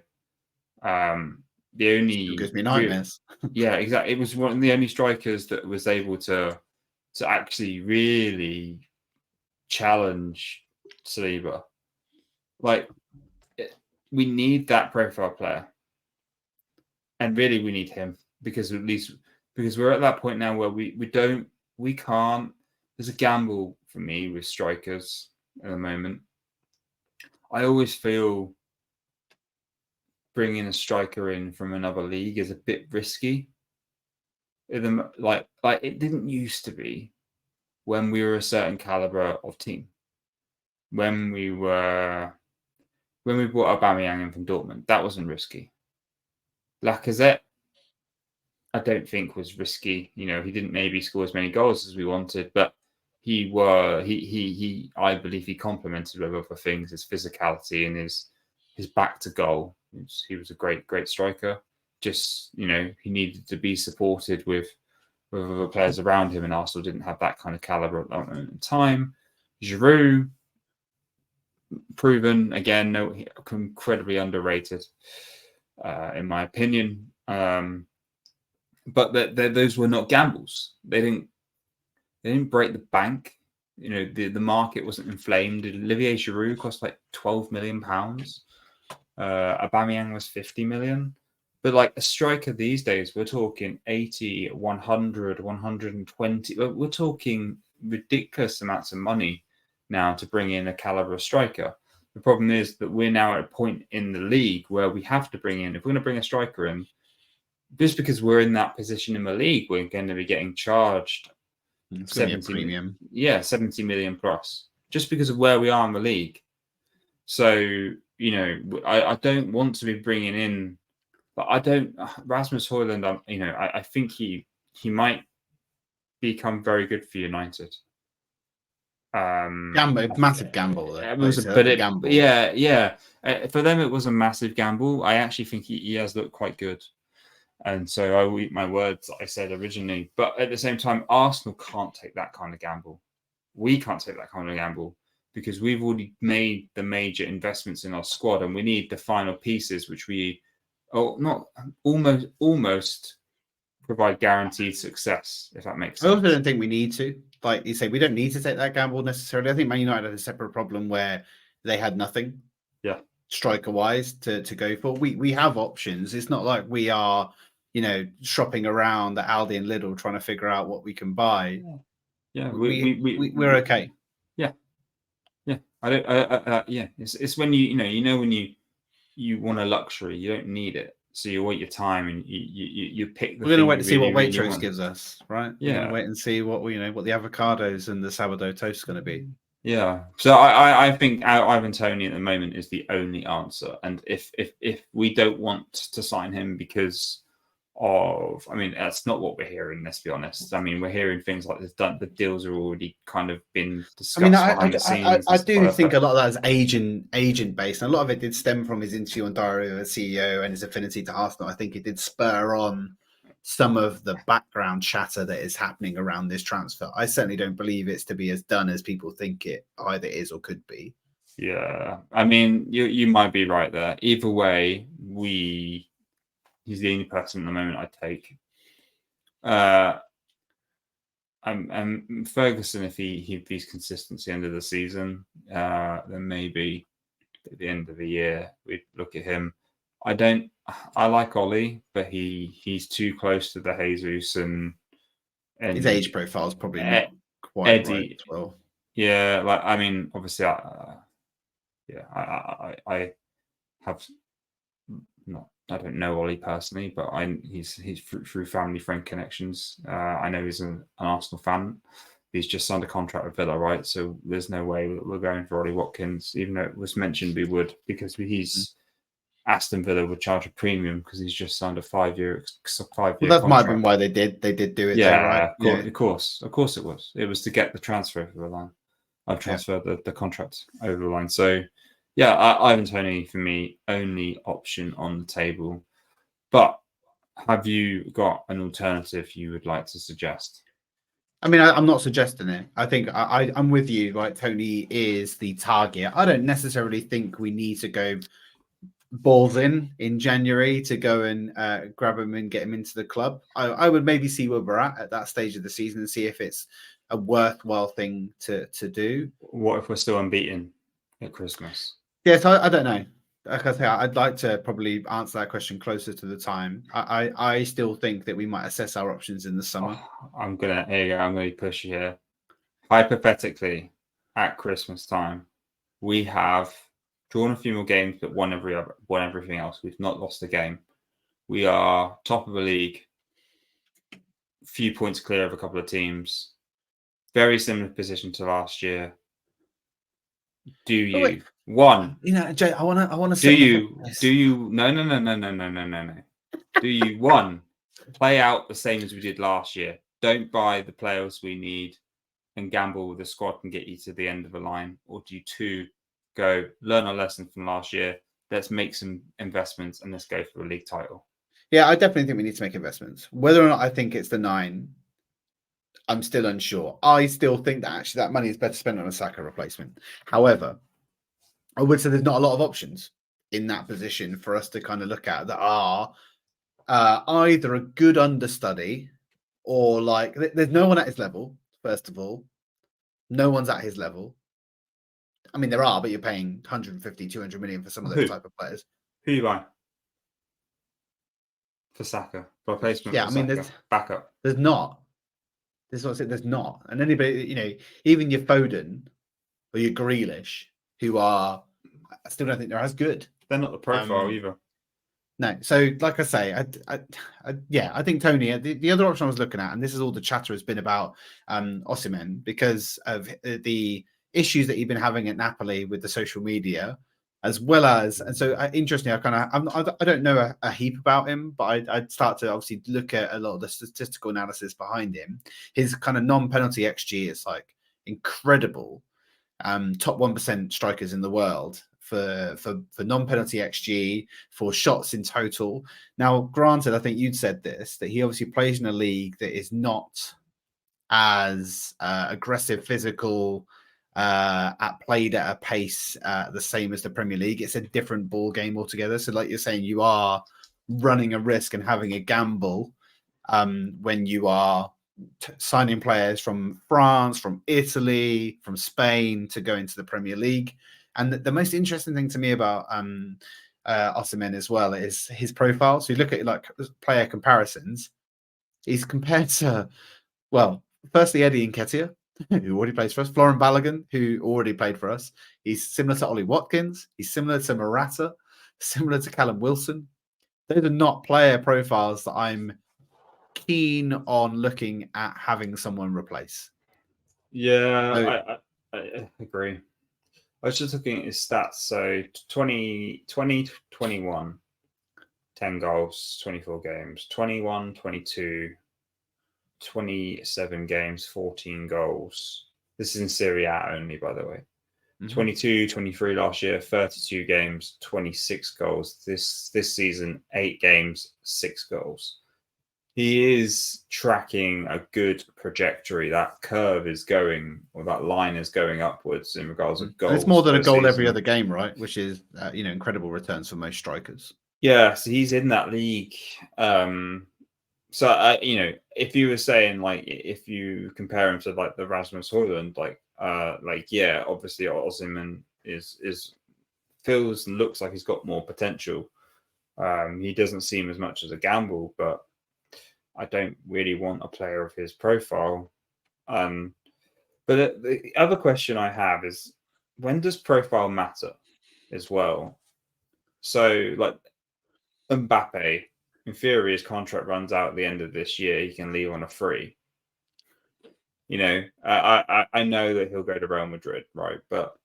Still gives me nightmares. Yeah, exactly. It was one of the only strikers that was able to actually really challenge Saliba. We need that profile player, and really we need him because we're at that point now where we can't. There's a gamble for me with strikers at the moment. I always feel bringing a striker in from another league is a bit risky. Like it didn't used to be when we were a certain caliber of team. When we brought Aubameyang in from Dortmund, that wasn't risky. Lacazette, I don't think was risky. You know, he didn't maybe score as many goals as we wanted, but I believe he complemented with other things, his physicality and his back to goal. He was a great striker. Just, you know, he needed to be supported with other players around him, and Arsenal didn't have that kind of caliber at that moment in time. Giroud, proven again, incredibly underrated, in my opinion. But those were not gambles. They didn't break the bank. You know, the market wasn't inflamed. Olivier Giroud cost like £12 million. Aubameyang was 50 million. But like a striker these days, we're talking 80, 100, 120. We're talking ridiculous amounts of money now to bring in a caliber striker. The problem is that we're now at a point in the league where we have to bring in, if we're going to bring a striker in, just because we're in that position in the league, we're going to be getting charged 70 premium. Yeah, 70 million plus, just because of where we are in the league. So, you know, I don't want to be bringing in, but I don't, Rasmus Højlund, you know, I think he might become very good for United. Massive gamble. Though. It was a gamble. Yeah. For them, it was a massive gamble. I actually think he has looked quite good. And so I will eat my words, I said originally. But at the same time, Arsenal can't take that kind of gamble. We can't take that kind of gamble because we've already made the major investments in our squad, and we need the final pieces, which we almost provide guaranteed success, if that makes sense. I also don't think we need to. Like you say, we don't need to take that gamble necessarily. I think Man United had a separate problem where they had nothing. Yeah. Striker wise to go for. We have options. It's not like we are, you know, shopping around the Aldi and Lidl trying to figure out what we can buy. Yeah, we're okay. Yeah. I don't. Yeah, it's when you when you want a luxury, you don't need it, so you wait your time and you pick. We're going to wait to see what Waitrose gives us, right? Yeah, we're going to wait and see what what the avocados and the sourdough toast is going to be. Yeah, so I think Ivan Toney at the moment is the only answer, and if we don't want to sign him because of, I mean, that's not what we're hearing. Let's be honest. I mean, we're hearing things like this. The deals are already kind of been discussed. I mean, I do think a lot of that is agent based, and a lot of it did stem from his interview on Diary of a CEO and his affinity to Arsenal. I think it did spur on some of the background chatter that is happening around this transfer. I certainly don't believe it's to be as done as people think it either is or could be. Yeah, I mean, you might be right there. Either way, he's the only person at the moment I take. And Ferguson, if he's consistent at the end of the season, then maybe at the end of the year we'd look at him. I like Ollie, but he's too close to the Jesus and his age profile is probably not quite right as well. Yeah, like, I mean, obviously, I have not. I don't know Ollie personally, but he's through family friend connections. I know he's an Arsenal fan. He's just signed a contract with Villa, right? So there's no way we're going for Ollie Watkins, even though it was mentioned we would, because Aston Villa would charge a premium because he's just signed a 5-year contract. Well, that might have been why they did do it. Yeah, though, right? Of course it was. It was to get the transfer over the line. I've transferred the contract over the line. So yeah, Ivan Toney for me, only option on the table. But have you got an alternative you would like to suggest? I mean, I'm not suggesting it. I think I'm with you. Right, Toney is the target. I don't necessarily think we need to go balls in January to go and grab him and get him into the club. I would maybe see where we're at that stage of the season and see if it's a worthwhile thing to do. What if we're still unbeaten at Christmas? Yes, I don't know. Like I say, I'd like to probably answer that question closer to the time. I still think that we might assess our options in the summer. I'm gonna push you here. Hypothetically, at Christmas time, we have drawn a few more games, but won everything else. We've not lost a game. We are top of the league, few points clear of a couple of teams. Very similar position to last year. Do you one? You know, Jay, I want to. Do you? No. Do you one? play out the same as we did last year. Don't buy the players we need and gamble with the squad can get you to the end of the line? Or do you go learn our lesson from last year? Let's make some investments and let's go for a league title. Yeah, I definitely think we need to make investments. Whether or not I think it's the 9, I'm still unsure. I still think that actually that money is better spent on a Saka replacement. However, I would say there's not a lot of options in that position for us to kind of look at that are either a good understudy or like there's no one at his level. First of all, no one's at his level. I mean, there are, but you're paying 150, 200 million for some of those type of players. Who you buy for Saka? Replacement? Yeah, for I mean, Saka. Backup. There's not. This is what I said. There's not, and anybody, even your Foden or your Grealish, who are, I still don't think they're as good. They're not the profile either. No, so like I say, I think Tony. The other option I was looking at, and this is all the chatter has been about Osimhen because of the issues that he's been having at Napoli with the social media, as well as, and so interestingly, I don't know a heap about him, but I'd start to obviously look at a lot of the statistical analysis behind him. His kind of non-penalty XG is like incredible. Top 1% strikers in the world for non-penalty XG, for shots in total. Now, granted, I think you'd said this, that he obviously plays in a league that is not as aggressive, physical, played at a pace the same as the Premier League. It's a different ball game altogether. So like you're saying, you are running a risk and having a gamble when you are signing players from France, from Italy, from Spain to go into the Premier League. And the most interesting thing to me about Osimhen as well is his profile. So you look at like player comparisons. He's compared to, well, firstly Eddie Nketiah, who already plays for us, Florent Balogun, who already played for us. He's similar to Ollie Watkins. He's similar to Morata, similar to Callum Wilson. Those are not player profiles that I'm keen on looking at having someone replace. Yeah, I agree. I was just looking at his stats. So 2021, 10 goals, 24 games. 21, 22, 27 games, 14 goals. This is in Serie A only, by the way. 22, 23 last year, 32 games, 26 goals. This season, 8 games, 6 goals. He is tracking a good trajectory. That curve is going, or that line is going upwards in regards of goals. And it's more than a goal every other game, right? Which is, incredible returns for most strikers. Yeah, so he's in that league. So if you were saying like, if you compare him to like the Rasmus Højlund, yeah, obviously Osimhen feels and looks like he's got more potential. He doesn't seem as much as a gamble, but I don't really want a player of his profile. But the other question I have is, when does profile matter as well? So like Mbappe, in theory, his contract runs out at the end of this year. He can leave on a free. I know that he'll go to Real Madrid, right? But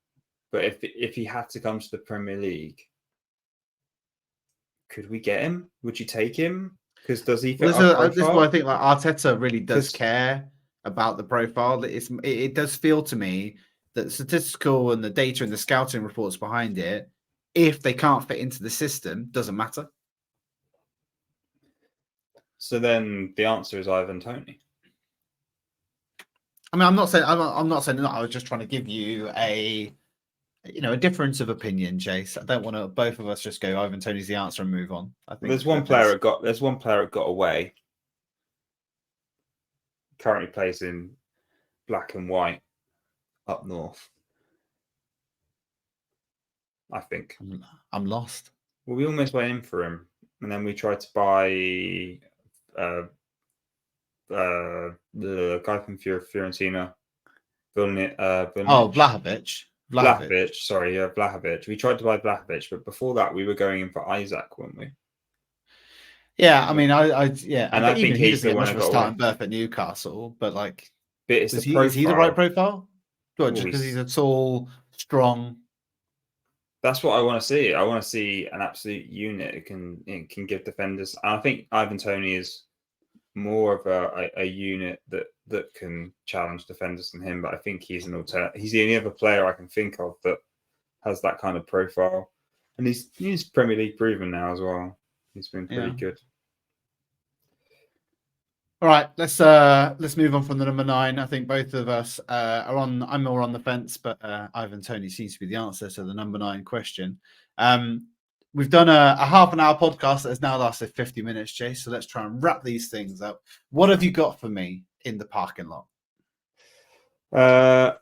if he had to come to the Premier League, could we get him? Would you take him? Because does he fit our profile? This is why I think like Arteta really does care about the profile. It does feel to me that the statistical and the data and the scouting reports behind it, if they can't fit into the system, doesn't matter. So then the answer is Ivan Toney. I mean, I'm not saying that. I was just trying to give you a difference of opinion, Jace. I don't want to both of us just go Ivan Toney's the answer and move on. I think there's one player that got away. Currently plays in black and white up north. I think. I'm lost. Well, we almost went in for him, and then we tried to buy the guy from Fiorentina, Vlahovic. Sorry, Vlahovic. We tried to buy Vlahovic, but before that, we were going in for Isaac, weren't we? Yeah, I mean, I think he's the one who got starting berth at Newcastle, but like, is he the right profile? Good, just because he's a tall, strong. That's what I want to see. I want to see an absolute unit. It can give defenders. And I think Ivan Toney is more of a unit that can challenge defenders than him. But I think he's an alternate. He's the only other player I can think of that has that kind of profile, and he's Premier League proven now as well. He's been pretty good. All right, let's move on from the number 9. I think both of us are on. I'm more on the fence, but Ivan Toney seems to be the answer to the number 9 question. We've done a half an hour podcast that has now lasted 50 minutes, Jace. So let's try and wrap these things up. What have you got for me in the parking lot?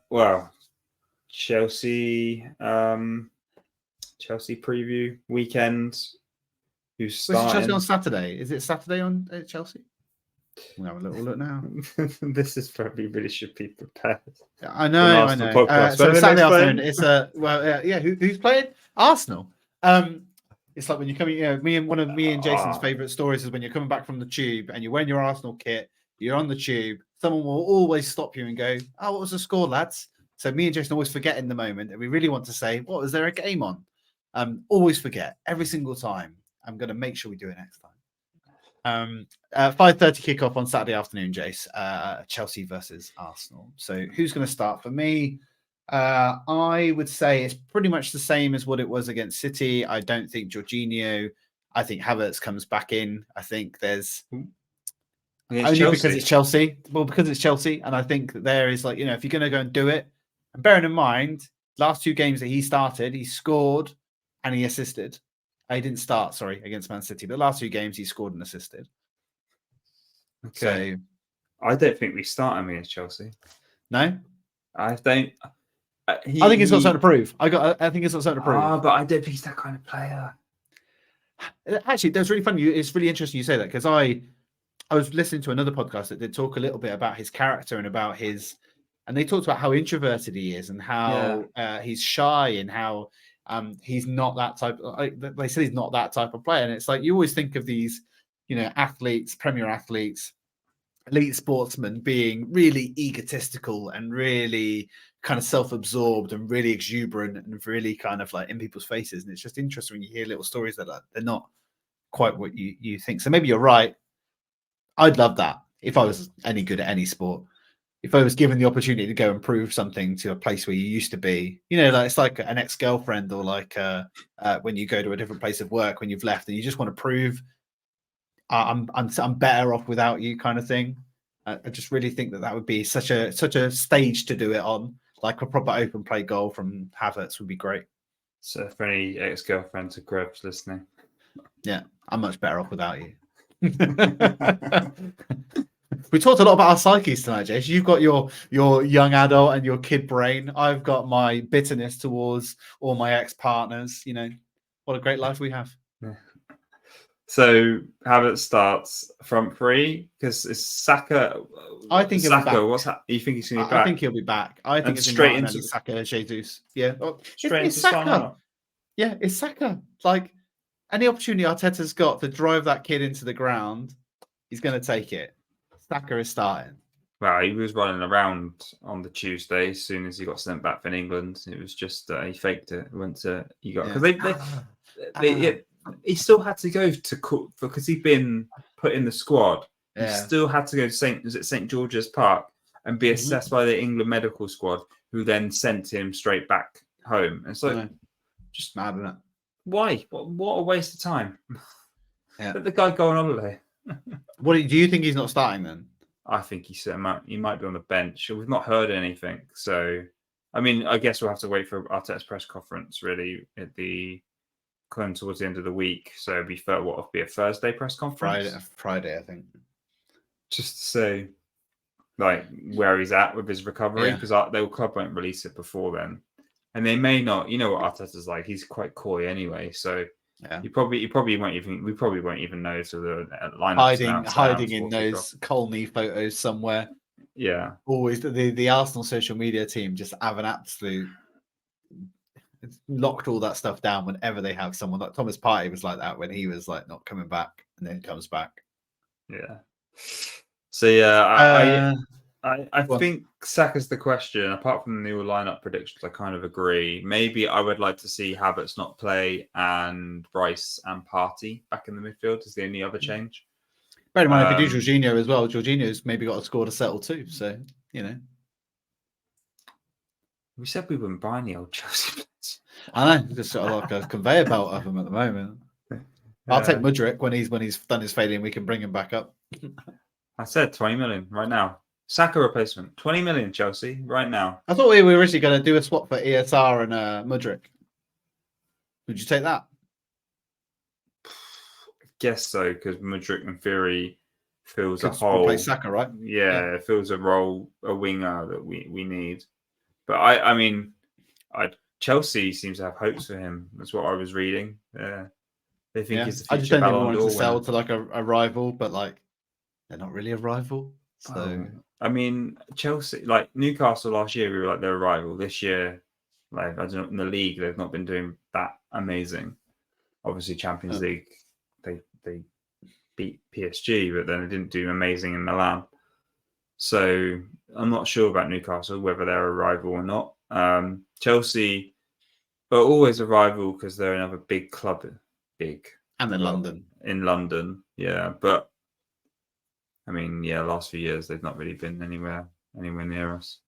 Well, Chelsea preview weekend. Who's starting? Chelsea on Saturday? Is it Saturday on Chelsea? We'll have a little look now. This is probably really should be prepared. I know. So Saturday afternoon, it's who's playing? Arsenal. It's like when you're coming. One of me and Jason's favourite stories is when you're coming back from the tube and you're wearing your Arsenal kit. You're on the tube. Someone will always stop you and go, "Oh, what was the score, lads?" So me and Jason always forget in the moment that we really want to say, "What was there a game on?" Always forget every single time. I'm going to make sure we do it next time. 5:30 kickoff on Saturday afternoon, Jace. Chelsea versus Arsenal. So who's going to start for me? I would say it's pretty much the same as what it was against City. I don't think Jorginho. I think Havertz comes back in. I think there's because it's Chelsea. Well, because it's Chelsea, and I think that there is if you're going to go and do it, and bearing in mind last 2 games that he started, he scored and he assisted. He didn't start, against Man City, but the last 2 games he scored and assisted. Okay. So, I don't think we start him against Chelsea. No, I don't. I think he's got something to prove. I think he's got something to prove. But I don't think he's that kind of player. Actually, that's really funny. It's really interesting you say that because I was listening to another podcast that did talk a little bit about his character and about his, and they talked about how introverted he is and how he's shy and how. He's not that type. They said he's not that type of player, and it's like you always think of these, athletes, Premier athletes, elite sportsmen being really egotistical and really kind of self-absorbed and really exuberant and really kind of in people's faces. And it's just interesting when you hear little stories that they're not quite what you think. So maybe you're right. I'd love that if I was any good at any sport. If I was given the opportunity to go and prove something to a place where you used to be, it's like an ex-girlfriend or when you go to a different place of work when you've left and you just want to prove I'm better off without you kind of thing. I just really think that would be such a stage to do it on, like a proper open play goal from Havertz would be great. So for any ex-girlfriends or Grevs listening, yeah, I'm much better off without you. We talked a lot about our psyches tonight, Jace. You've got your young adult and your kid brain. I've got my bitterness towards all my ex-partners. What a great life we have. Yeah. So Havertz starts front 3 because it's Saka. I think he'll be back. What's that? You think he's going to be back? I think he'll be back. I think it's straight into Saka, Jesus. Yeah, straight into Saka. Yeah, it's Saka. Any opportunity Arteta's got to drive that kid into the ground, he's going to take it. Saka is starting. Well, he was running around on the Tuesday as soon as he got sent back from England. It was just he faked it. He still had to go to court because he'd been put in the squad. Yeah. He still had to go to St George's Park and be assessed by the England medical squad, who then sent him straight back home. And so, just mad, isn't it? Why? What a waste of time. Yeah. Let the guy go on holiday. What do you think he's not starting then? I think he might be on the bench. We've not heard anything. So, I mean, I guess we'll have to wait for Arteta's press conference really coming towards the end of the week. So it'll be a Thursday press conference? Friday, I think. Just to say, where he's at with his recovery, because the club won't release it before then. And they may not. You know what Arteta's like. He's quite coy anyway. So we probably won't even know till the lineup hiding in those Colney photos somewhere. Yeah, always the Arsenal social media team just have an absolute locked all that stuff down whenever they have someone. Like Thomas Partey was like that when he was not coming back and then comes back. Yeah. So I think Saka's the question. Apart from the new lineup predictions, I kind of agree. Maybe I would like to see Havertz not play and Rice and Partey back in the midfield is the only other change. Bear in mind, if you do Jorginho as well, Jorginho's maybe got a score to settle too. So, We said we wouldn't buy any old Chelsea players. I know, just sort of like a conveyor belt of them at the moment. I'll take Mudryk when he's done his failing. We can bring him back up. I said 20 million right now. Saka replacement, 20 million Chelsea right now. I thought we were originally going to do a swap for ESR and Mudryk. Would you take that? I guess so, because Mudryk in theory fills a hole. Replace Saka, right? Yeah, it fills a role, a winger that we need. But I mean, Chelsea seems to have hopes for him. That's what I was reading. They think he's the future. I just don't think we Ballon wanted d'Or to sell winner. to like a rival, but like they're not really a rival. So I mean, Chelsea, like Newcastle last year, we were like they're a rival. This year, like I don't know, in the league, they've not been doing that amazing. Obviously, Champions League, they beat PSG, but then they didn't do amazing in Milan. So I'm not sure about Newcastle, whether they're a rival or not. Chelsea are always a rival because they're another big club. And in London. In London, yeah. But I mean, last few years they've not really been anywhere near us.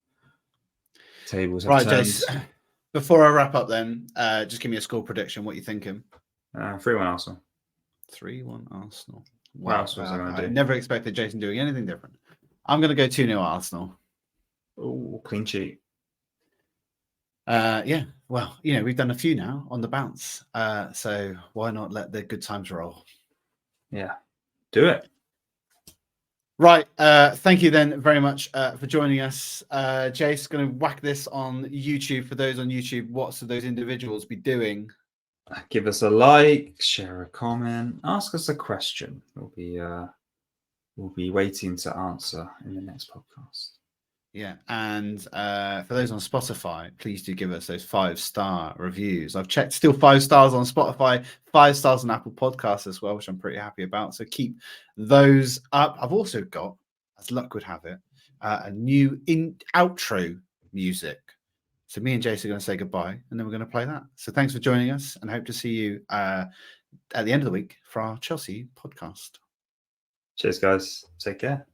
Tables have turned. Jace, before I wrap up then, just give me a score prediction. What are you thinking? 3-1 Arsenal. 3-1 Arsenal. What else was I going to do? I never expected Jason doing anything different. I'm going to go 2-0 Arsenal. Oh, clean sheet. Yeah. Well, we've done a few now on the bounce. So why not let the good times roll? Yeah. Do it. Right. Thank you then very much for joining us. Jace, going to whack this on YouTube. For those on YouTube, what should those individuals be doing? Give us a like, share a comment, ask us a question. We'll be waiting to answer in the next podcast. Yeah, and for those on Spotify, please do give us those 5-star reviews. I've checked, still 5 stars on Spotify, 5 stars on Apple Podcasts as well, which I'm pretty happy about. So keep those up. I've also got, as luck would have it, a new outro music. So me and Jace are going to say goodbye, and then we're going to play that. So thanks for joining us, and hope to see you at the end of the week for our Chelsea podcast. Cheers, guys. Take care.